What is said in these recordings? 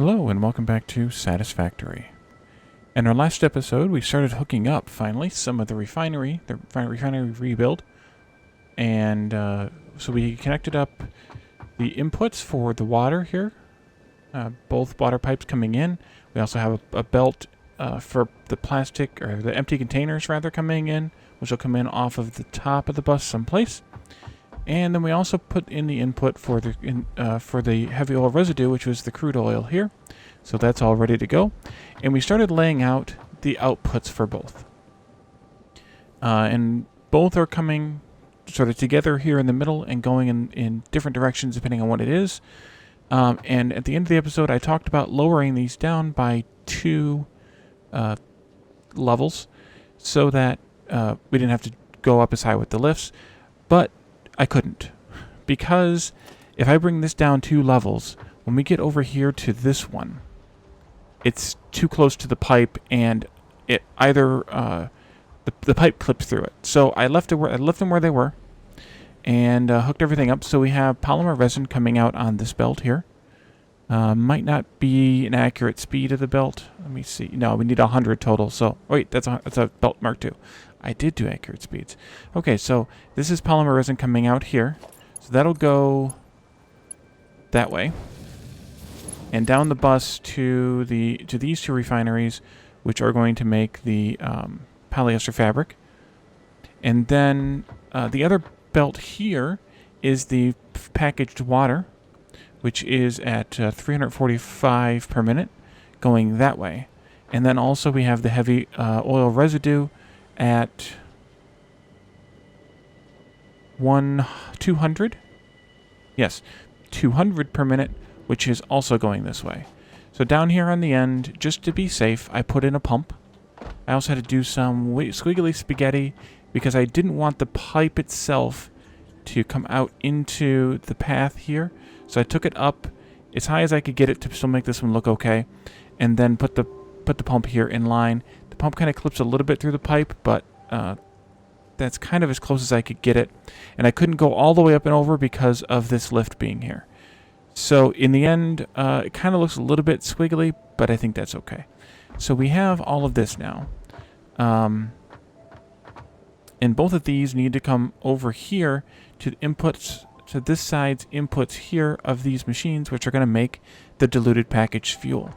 Hello and welcome back to Satisfactory. In our last episode, we started hooking up, finally, some of the refinery rebuild. And so we connected up the inputs for the water here. Both water pipes coming in. We also have a belt for the plastic, or the empty containers rather, coming in, which will come in off of the top of the bus someplace. And then we also put in the input for the heavy oil residue, which was the crude oil here. So that's all ready to go. And we started laying out the outputs for both. And both are coming sort of together here in the middle and going in different directions depending on what it is. And at the end of the episode, I talked about lowering these down by 2 levels so that we didn't have to go up as high with the lifts. But I couldn't, because if I bring this down 2 levels, when we get over here to this one, it's too close to the pipe, and it either the pipe clips through it. So I left them where they were, and hooked everything up. So we have polymer resin coming out on this belt here. Might not be an accurate speed of the belt. Let me see. No, we need 100 total. So wait, that's a belt Mark II. I did do accurate speeds. Okay, so this is polymer resin coming out here. So that'll go that way. And down the bus to these 2 refineries, which are going to make the polyester fabric. And then the other belt here is the packaged water, which is at 345 per minute, going that way. And then also we have the heavy oil residue at 200. Yes, 200 per minute, which is also going this way. So down here on the end, just to be safe, I put in a pump. I also had to do some squiggly spaghetti because I didn't want the pipe itself to come out into the path here. So I took it up as high as I could get it to still make this one look okay, and then put the pump here in line. The pump kind of clips a little bit through the pipe, but that's kind of as close as I could get it. And I couldn't go all the way up and over because of this lift being here. So in the end, it kind of looks a little bit squiggly, but I think that's okay. So we have all of this now. And both of these need to come over here to the inputs, to this side's inputs here of these machines, which are going to make the diluted packaged fuel.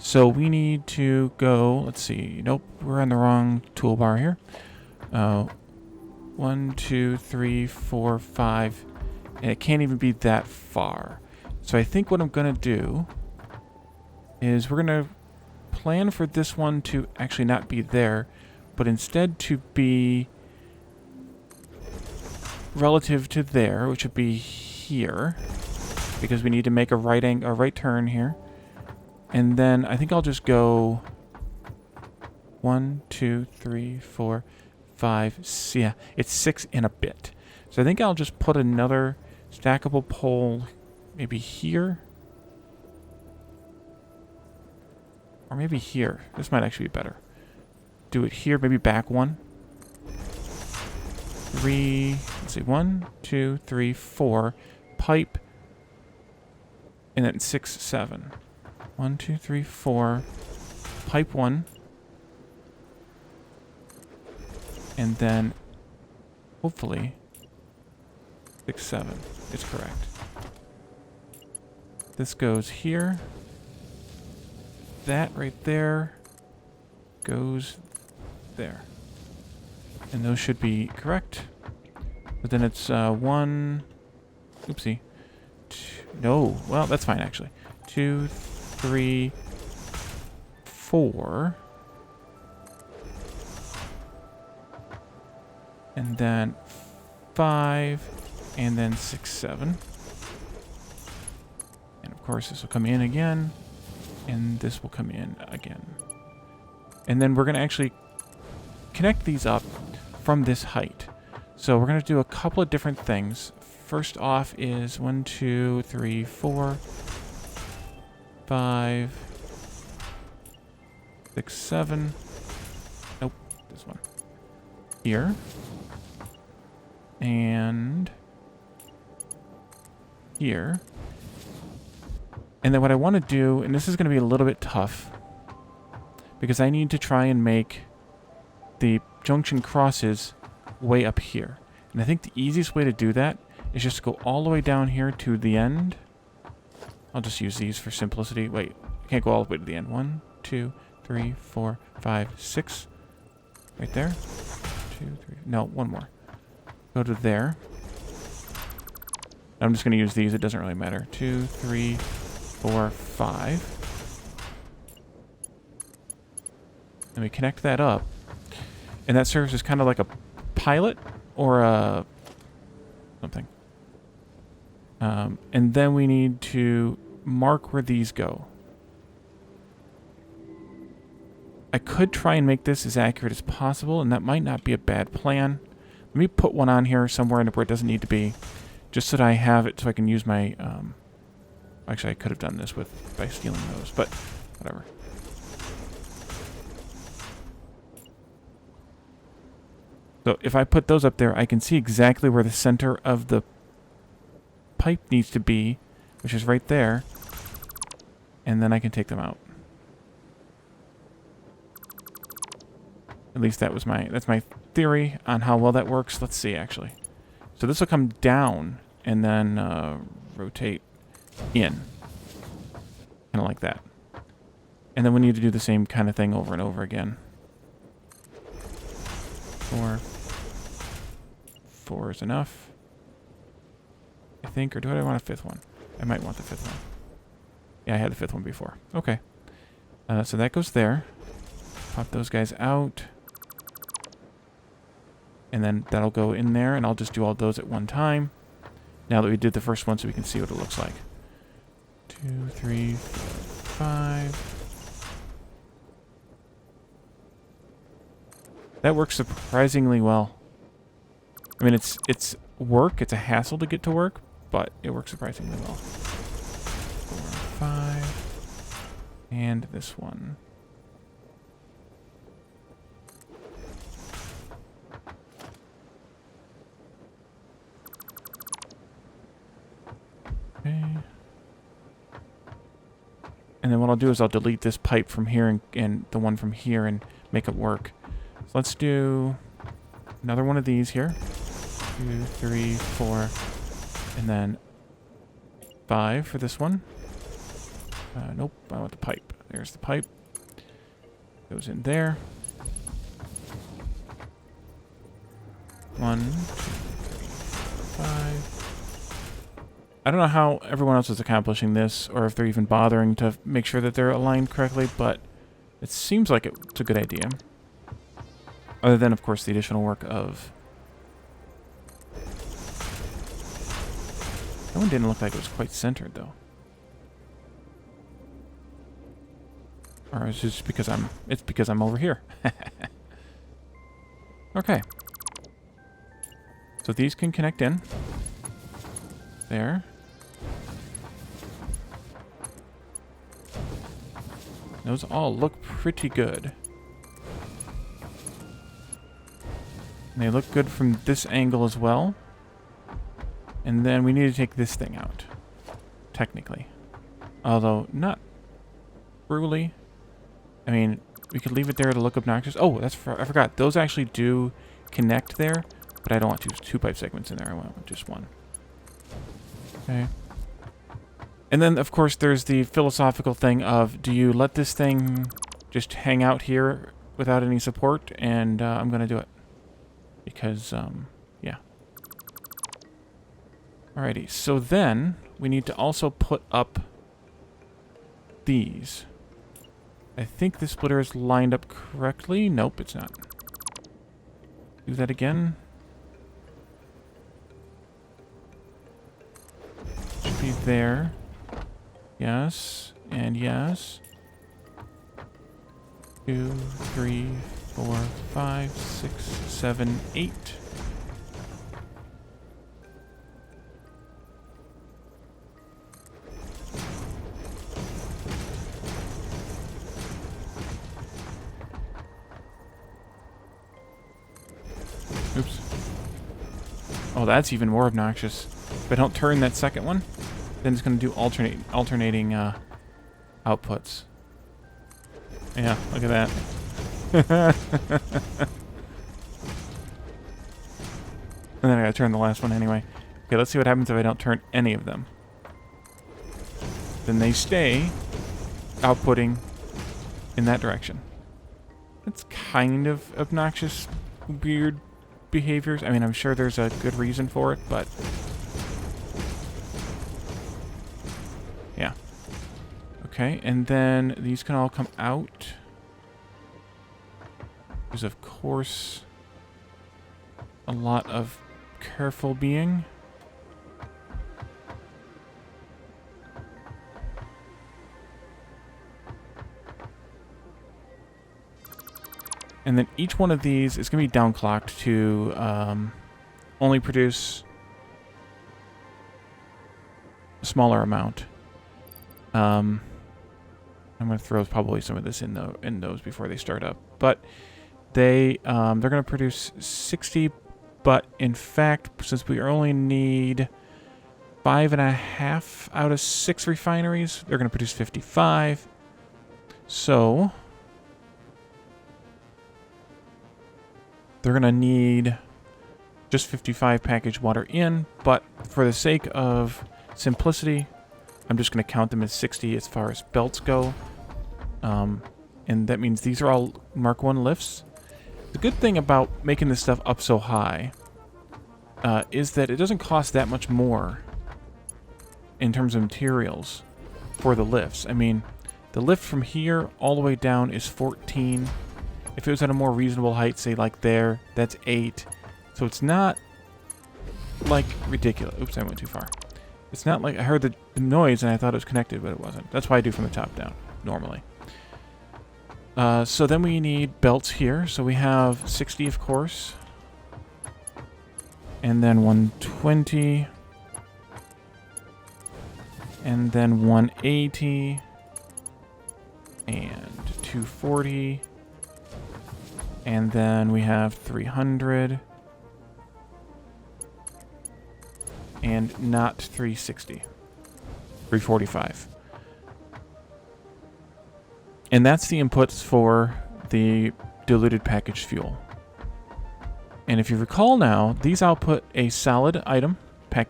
So we need to go, let's see, nope, we're on the wrong toolbar here. 1, 2, 3, 4, 5, and it can't even be that far. So I think what I'm going to do is we're going to plan for this one to actually not be there, but instead to be relative to there, which would be here, because we need to make a right turn here. And then I think I'll just go 1, 2, 3, 4, 5. Yeah, it's 6 and a bit. So I think I'll just put another stackable pole maybe here. Or maybe here. This might actually be better. Do it here, maybe back 1. 3, let's see, 1, 2, 3, 4. Pipe. And then 6, 7. 1, 2, 3, 4. Pipe 1. And then, hopefully, 6, 7 is correct. This goes here. That right there goes there. And those should be correct. But then it's 1, oopsie. 2, no, well, that's fine actually. 2, 3, 4. And then 5, and then 6, 7. And of course this will come in again, and this will come in again. And then we're going to actually connect these up from this height. So we're going to do a couple of different things. First off is 1, 2, 3, 4, 5, 6, 7. Nope, this one. Here. And here. And then what I want to do, and this is going to be a little bit tough, because I need to try and make the junction crosses way up here. And I think the easiest way to do that is just to go all the way down here to the end. I'll just use these for simplicity. Wait, I can't go all the way to the end. 1, 2, 3, 4, 5, 6. Right there. 2, 3. No, one more. Go to there. I'm just going to use these. It doesn't really matter. 2, 3, 4, 5. And we connect that up. And that serves as kind of like a pilot or a something. And then we need to mark where these go. I could try and make this as accurate as possible, and that might not be a bad plan. Let me put one on here somewhere where it doesn't need to be, just so that I have it so I can use my... actually, I could have done this by stealing those, but whatever. So if I put those up there, I can see exactly where the center of the pipe needs to be, which is right there, and then I can take them out. At least that's my theory on how well that works. Let's see, actually. So this will come down and then rotate in, kind of like that. And then we need to do the same kind of thing over and over again. 4 is enough, I think, or do I want a 5th one? I might want the 5th one. Yeah, I had the 5th one before. Okay. So that goes there. Pop those guys out. And then that'll go in there, and I'll just do all those at one time. Now that we did the first one so we can see what it looks like. 2, 3, 4, 5. That works surprisingly well. I mean, it's work. It's a hassle to get to work, but it works surprisingly well. 4, 5. And this one. Okay. And then what I'll do is I'll delete this pipe from here and the one from here and make it work. So let's do another one of these here. 2, 3, 4, and then 5 for this one. Nope, I want the pipe. There's the pipe. Goes in there. 1, 2, 3, 4, 5. I don't know how everyone else is accomplishing this, or if they're even bothering to make sure that they're aligned correctly, but it seems like it's a good idea. Other than, of course, the additional work of... That one didn't look like it was quite centered, though. Or is it just because it's because I'm over here. Okay. So these can connect in. There. Those all look pretty good. And they look good from this angle as well. And then we need to take this thing out. Technically. Although, not really. I mean, we could leave it there to look obnoxious. Oh, I forgot. Those actually do connect there. But I don't want two pipe segments in there. I want just one. Okay. And then, of course, there's the philosophical thing of, do you let this thing just hang out here without any support? And I'm going to do it. Because, yeah. Alrighty, so then we need to also put up these. I think the splitter is lined up correctly. Nope, it's not. Do that again. Should be there. Yes, and yes. 2, 3, 4, 5, 6, 7, 8. Oops. Oh, that's even more obnoxious. If I don't turn that second one. then it's going to do alternating outputs. Yeah, look at that. And then I gotta turn the last one anyway. Okay, let's see what happens if I don't turn any of them. Then they stay outputting in that direction. That's kind of obnoxious, weird behaviors. I mean, I'm sure there's a good reason for it, but yeah. Okay, and then these can all come out. There's, of course, a lot of careful being. And then each one of these is going to be downclocked to only produce a smaller amount. I'm going to throw probably some of this in those before they start up. But they're going to produce 60, but in fact, since we only need 5.5 out of 6 refineries, they're going to produce 55. So they're going to need just 55 packaged water in, but for the sake of simplicity, I'm just going to count them as 60 as far as belts go. And that means these are all Mark 1 lifts. The good thing about making this stuff up so high is that it doesn't cost that much more in terms of materials for the lifts. I mean, the lift from here all the way down is 14. If it was at a more reasonable height, say like there, that's 8. So it's not like ridiculous. Oops, I went too far. It's not like I heard the noise and I thought it was connected, but it wasn't. That's why I do from the top down, normally. So then we need belts here. So we have 60, of course. And then 120. And then 180. And 240. And then we have 300. And not 360. 345. And that's the inputs for the diluted packaged fuel. And if you recall now, these output a solid item,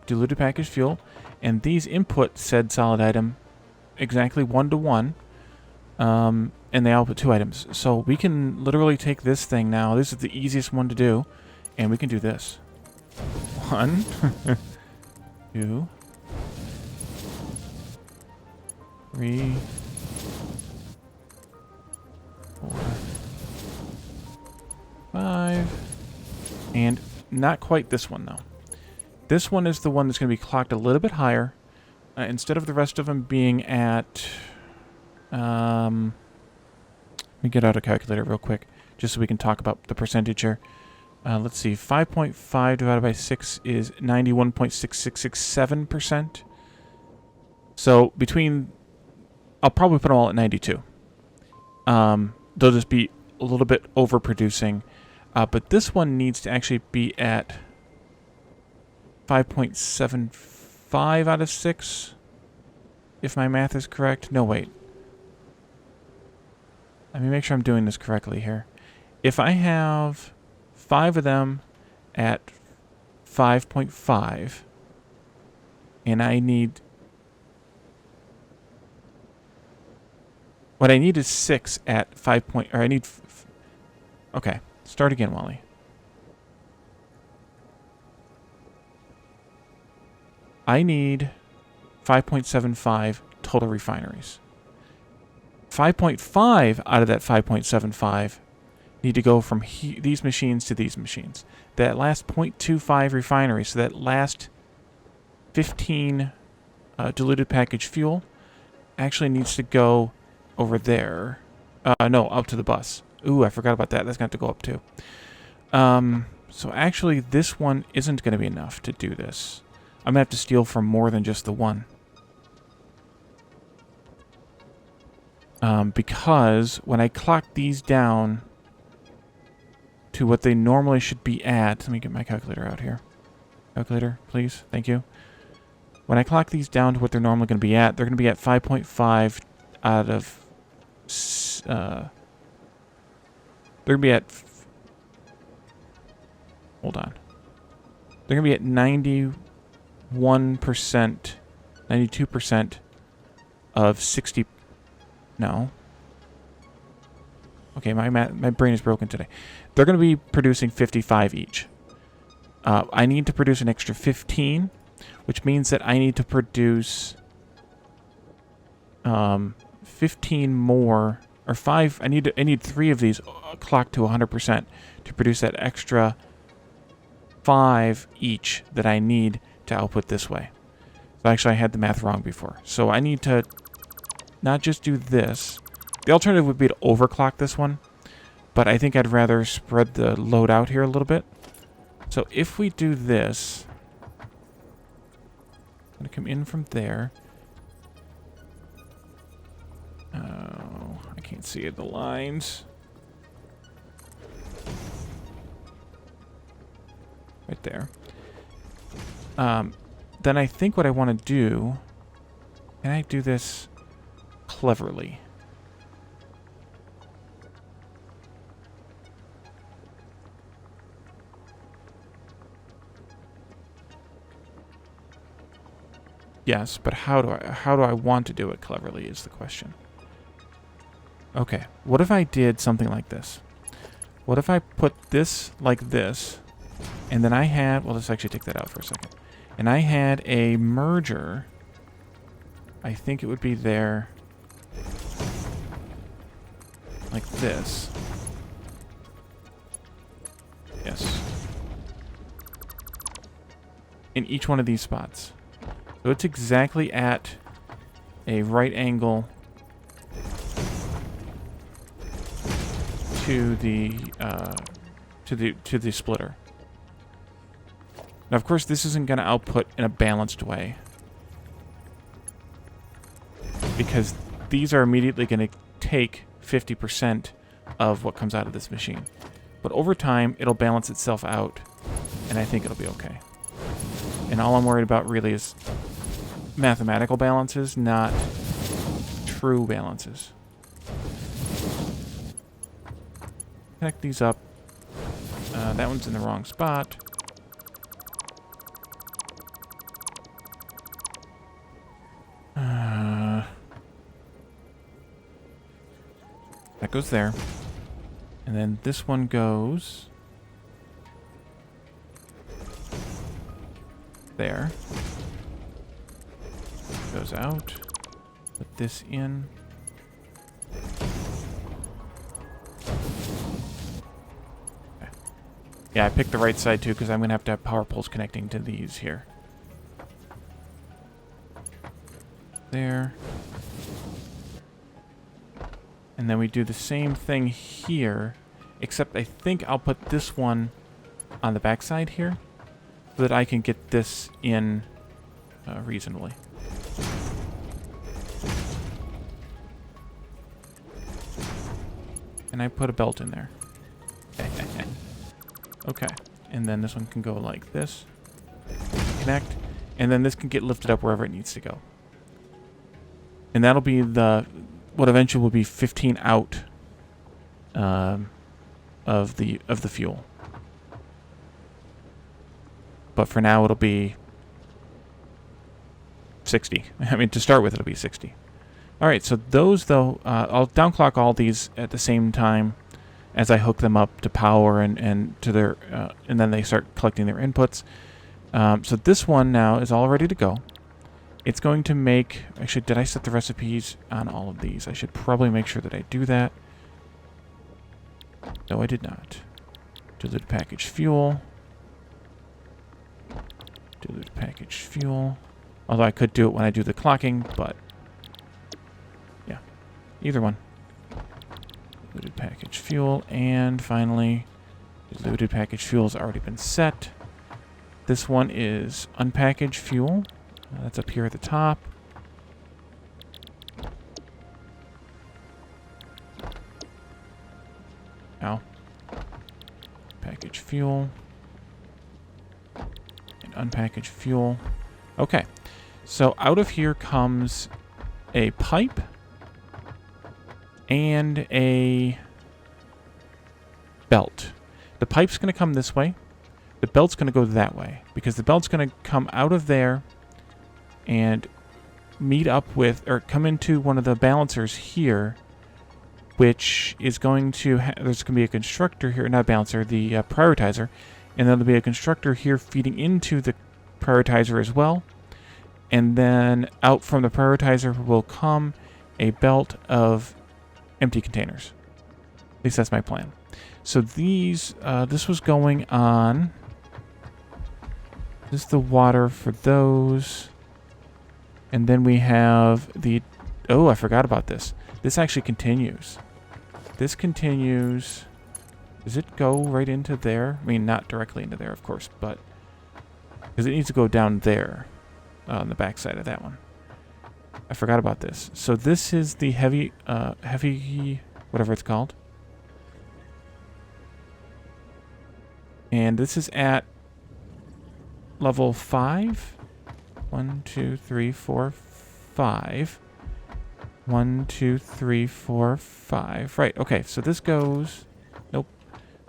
diluted packaged fuel, and these input said solid item exactly 1-to-1, and they output 2 items. So we can literally take this thing now. This is the easiest one to do, and we can do this. 1, 2, 3, 4, 5, and not quite this one though. This one is the one that's going to be clocked a little bit higher. Instead of the rest of them being at, let me get out a calculator real quick, just so we can talk about the percentage here. Let's see, 5.5 divided by 6 is 91.6667%. So between, I'll probably put them all at 92. They'll just be a little bit overproducing. But this one needs to actually be at 5.75 out of 6, if my math is correct. No, wait. Let me make sure I'm doing this correctly here. If I have 5 of them at 5.5, and I need... What I need is 6 at 5 or I need... Okay, start again, Wally. I need 5.75 total refineries. 5.5 out of that 5.75 need to go from these machines to these machines. That last 0.25 refineries, so that last 15 diluted packaged fuel actually needs to go over there. No, up to the bus. Ooh, I forgot about that. That's going to have to go up too. So actually, this one isn't going to be enough to do this. I'm going to have to steal from more than just the one. Because when I clock these down to what they normally should be at... Let me get my calculator out here. Calculator, please. Thank you. When I clock these down to what they're normally going to be at, they're going to be at 5.5 out of... they're going to be at... Hold on. They're going to be at 91%, 92% of 60... No. Okay, my brain is broken today. They're going to be producing 55 each. I need to produce an extra 15, which means that I need to produce 15 more, or 5. I need 3 of these clocked to 100% to produce that extra 5 each that I need to output this way. So actually, I had the math wrong before. So I need to not just do this. The alternative would be to overclock this one, but I think I'd rather spread the load out here a little bit. So if we do this, I'm going to come in from there. Oh, I can't see the lines. Right there. Then I think what I want to do, can I do this cleverly? Yes, but how do I want to do it cleverly is the question. Okay, what if I did something like this? What if I put this like this, and then I had, well, let's actually take that out for a second. And I had a merger. I think it would be there like this. Yes. In each one of these spots. So it's exactly at a right angle to the splitter. Now, of course, this isn't going to output in a balanced way, because these are immediately going to take 50% of what comes out of this machine. But over time, it'll balance itself out, and I think it'll be okay. And all I'm worried about really is mathematical balances, not true balances. Connect these up. That one's in the wrong spot. That goes there. And then this one goes there. Goes out. Put this in. Okay. Yeah, I picked the right side too because I'm going to have power poles connecting to these here. There. And then we do the same thing here, except I think I'll put this one on the backside here so that I can get this in reasonably. And I put a belt in there. Okay. And then this one can go like this. Connect. And then this can get lifted up wherever it needs to go. And that'll be what eventually will be 15 out of the fuel. But for now, it'll be 60. I mean, to start with, it'll be 60. All right, so those, though, I'll downclock all these at the same time as I hook them up to power and to their, and then they start collecting their inputs. So this one now is all ready to go. It's going to make... Actually, did I set the recipes on all of these? I should probably make sure that I do that. No, I did not. Diluted packaged fuel. Diluted packaged fuel. Although I could do it when I do the clocking, but... yeah. Either one. Diluted packaged fuel. And finally, diluted packaged fuel has already been set. This one is unpackaged fuel. That's up here at the top. Ow. Packaged fuel. And unpackaged fuel. Okay. So out of here comes a pipe and a belt. The pipe's going to come this way. The belt's going to go that way, because the belt's going to come out of there and meet up with, or come into one of the balancers here, which is going to, there's going to be a constructor here, not balancer, the prioritizer, and then there'll be a constructor here feeding into the prioritizer as well. And then out from the prioritizer will come a belt of empty containers. At least that's my plan. So these, this was going on. This is the water for those. And then we have the, oh, I forgot about this. This actually continues. This continues. Does it go right into there? I mean, not directly into there, of course, but because it needs to go down there on the back side of that one. I forgot about this. So this is the heavy, whatever it's called. And this is at level 5. 1, 2, 3, 4, 5. 1, 2, 3, 4, 5. Right, okay, so this goes... Nope.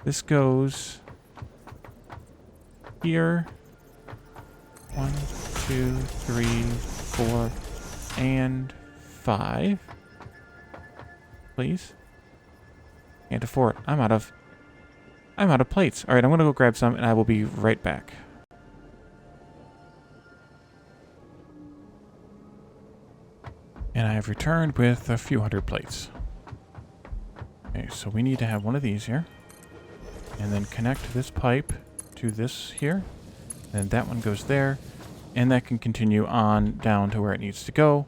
This goes... here. 1, 2, 3, 4, and 5. Please. Can't afford it. I'm out of plates. Alright, I'm gonna go grab some and I will be right back. And I have returned with a few hundred plates. Okay, so we need to have one of these here. And then connect this pipe to this here. And that one goes there. And that can continue on down to where it needs to go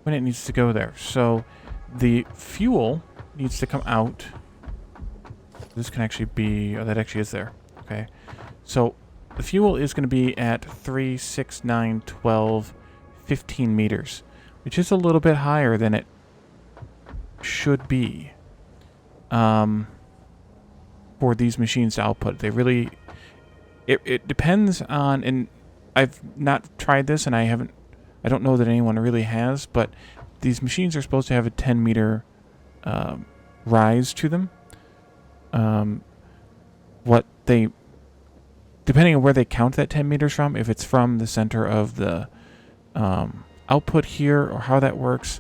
when it needs to go there. So the fuel needs to come out. This can actually be... oh, that actually is there. Okay. So the fuel is going to be at 3, 6, 9, 12, 15 meters. Which is a little bit higher than it should be for these machines to output. They really... It depends on... and I've not tried this, and I don't know that anyone really has, but these machines are supposed to have a 10-meter rise to them. Depending on where they count that 10 meters from, if it's from the center of the output here or how that works.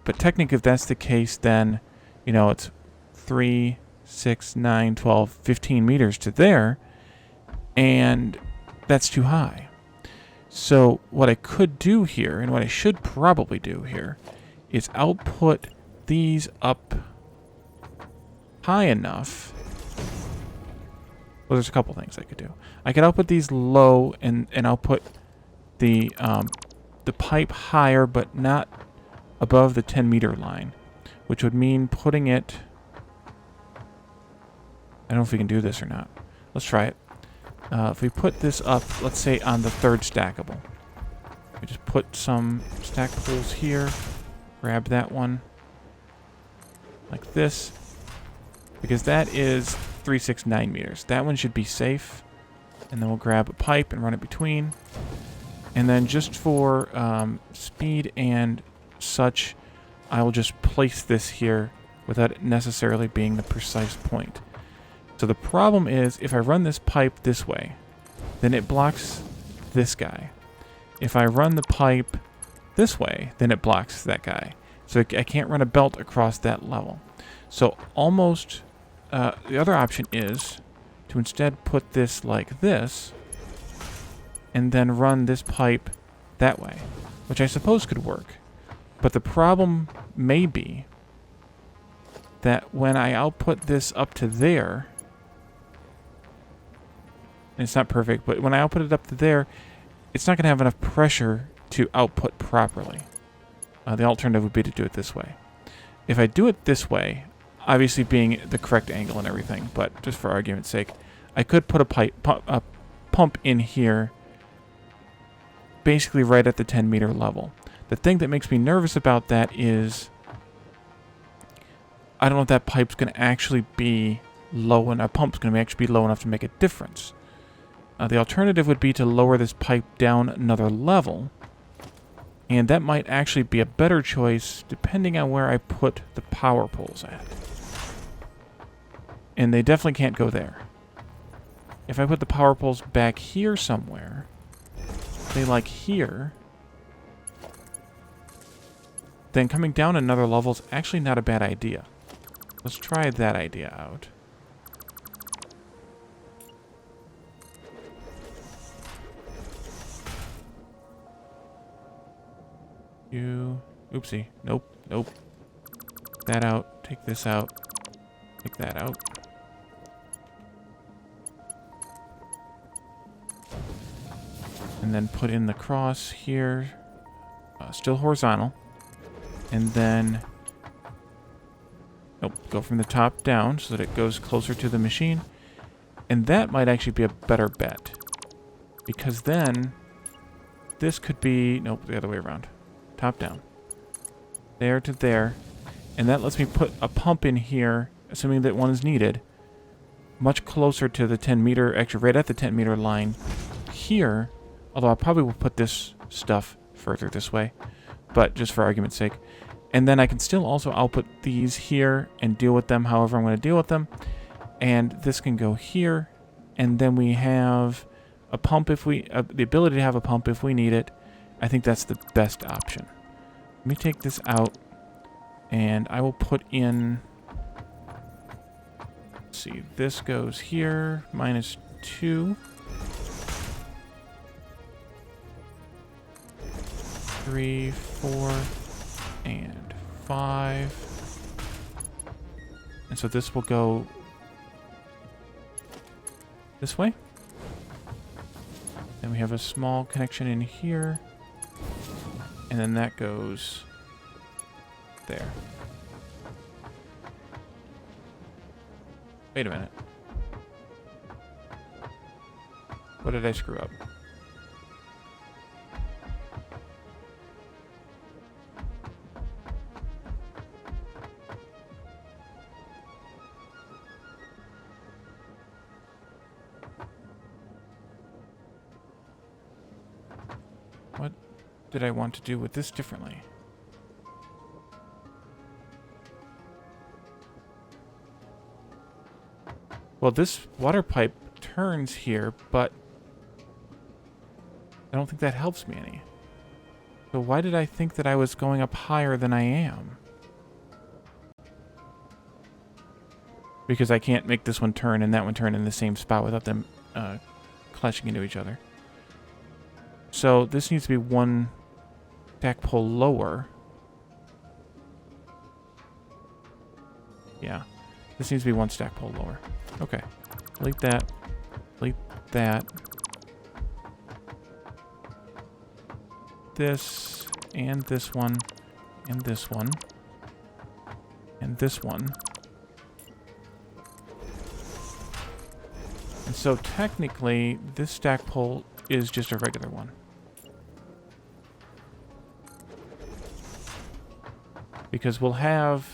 But technically, if that's the case, then, you know, it's 3, 6, 9, 12, 15 meters to there, and that's too high. So what I could do here, and what I should probably do here, is output these up high enough. Well, there's a couple things I could do. I could output these low and output the pipe higher, but not above the 10-meter line, which would mean putting it... I don't know if we can do this or not. Let's try it. If we put this up, let's say on the third stackable. We just put some stack pulls here, grab that one, like this, because that is 369 meters. That one should be safe, and then we'll grab a pipe and run it between. And then just for speed and such, I will just place this here without it necessarily being the precise point. So the problem is, if I run this pipe this way, then it blocks this guy. If I run the pipe this way, then it blocks that guy. So I can't run a belt across that level. So almost, the other option is to instead put this like this, and then run this pipe that way, which I suppose could work. But the problem may be that when I output this up to there, and it's not perfect, but when I output it up to there, it's not going to have enough pressure to output properly. The alternative would be to do it this way. If I do it this way, obviously being the correct angle and everything, but just for argument's sake, I could put a pump in here, basically right at the 10-meter level. The thing that makes me nervous about that is I don't know if that pipe's going to actually be low enough, a pump's going to actually be low enough to make a difference. The alternative would be to lower this pipe down another level And that might actually be a better choice depending on where I put the power poles at. And they definitely can't go there. If I put the power poles back here somewhere, say like here, then coming down another level is actually not a bad idea. Let's try that idea out. Oopsie. Nope. That out. Take this out. Take that out. And then put in the cross here. Still horizontal. And then... Nope. Go from the top down so that it goes closer to the machine. And that might actually be a better bet. Because then... This could be... Nope, the other way around. Top down. There to there. And that lets me put a pump in here, assuming that one is needed, much closer to the 10 meter, actually right at the 10 meter line here. Although I probably will put this stuff further this way, but just for argument's sake. And then I can still also output these here and deal with them however I'm going to deal with them. And this can go here. And then we have a pump if we, the ability to have a pump if we need it. I think that's the best option. Let me take this out, and I will put in, let's see, this goes here, -2. 3, 4, and 5. And so this will go this way. Then we have a small connection in here. And then that goes there. Wait a minute. What did I screw up? What did I want to do with this differently? Well, this water pipe turns here, but I don't think that helps me any. So why did I think that I was going up higher than I am? Because I can't make this one turn and that one turn in the same spot without them clashing into each other. So this needs to be one stack pole lower. Yeah. This needs to be one stack pole lower. Okay. Delete that. Delete that. This, and this one, and this one, and this one. And so technically, this stack pole is just a regular one. Because we'll have...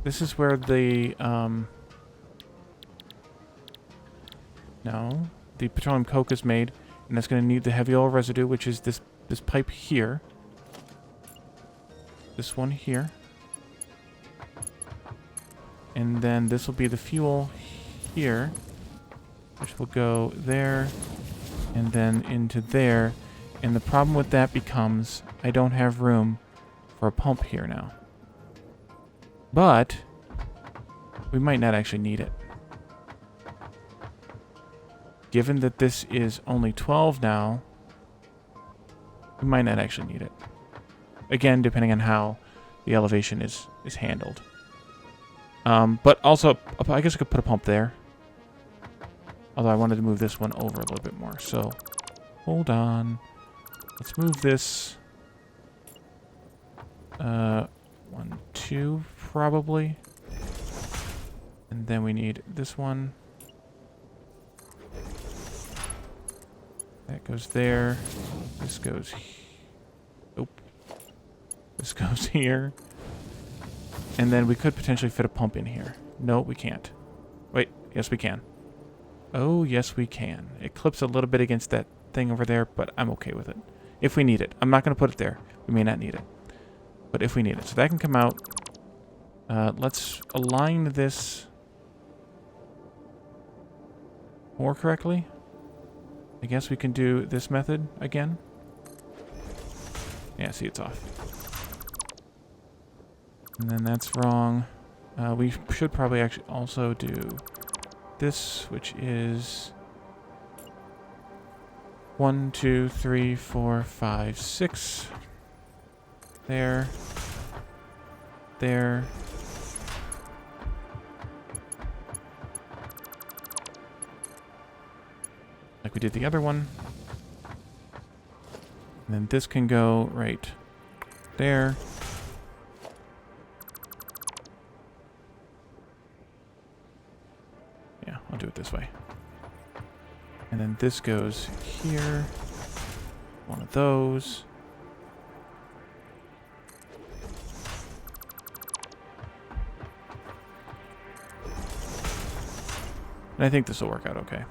This is where the, no, the petroleum coke is made, and that's going to need the heavy oil residue, which is this pipe here. This one here. And then this will be the fuel here, which will go there, and then into there. And the problem with that becomes I don't have room for a pump here now. But we might not actually need it. Given that this is only 12 now, we might not actually need it. Again, depending on how the elevation is handled. But also, I guess I could put a pump there. Although I wanted to move this one over a little bit more. So, hold on. Let's move this. 1, 2, probably. And then we need this one. That goes there. This goes... Nope. This goes here. And then we could potentially fit a pump in here. No, we can't. Wait, yes we can. Oh, yes we can. It clips a little bit against that thing over there, but I'm okay with it. If we need it. I'm not going to put it there. We may not need it. But if we need it. So that can come out. Let's align this more correctly. I guess we can do this method again. Yeah, see, it's off. And then that's wrong. We should probably actually also do this, which is 1, 2, 3, 4, 5, 6. There. There. Like we did the other one. And then this can go right there. Yeah, I'll do it this way. And then this goes here. One of those. And I think this will work out okay.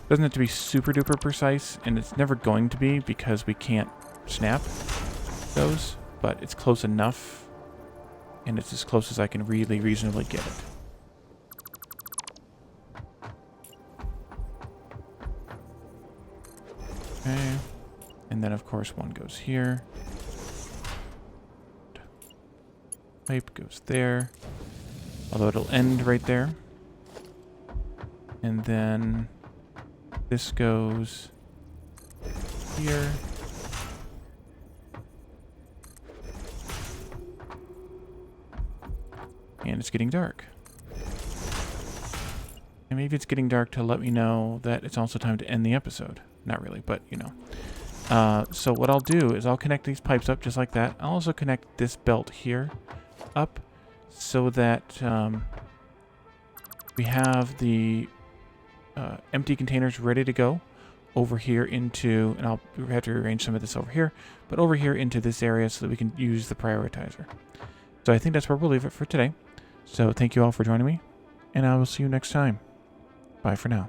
Doesn't have to be super duper precise, and it's never going to be because we can't snap those, but it's close enough, and it's as close as I can really reasonably get it. Okay, and then of course one goes here. Pipe goes there, although it'll end right there. And then this goes here. And it's getting dark. And maybe it's getting dark to let me know that it's also time to end the episode. Not really, but you know. So what I'll do is I'll connect these pipes up just like that. I'll also connect this belt here up so that we have the empty containers ready to go over here into, and I'll have to rearrange some of this over here, but over here into this area so that we can use the prioritizer. So I think that's where we'll leave it for today. So thank you all for joining me, and I will see you next time. Bye for now.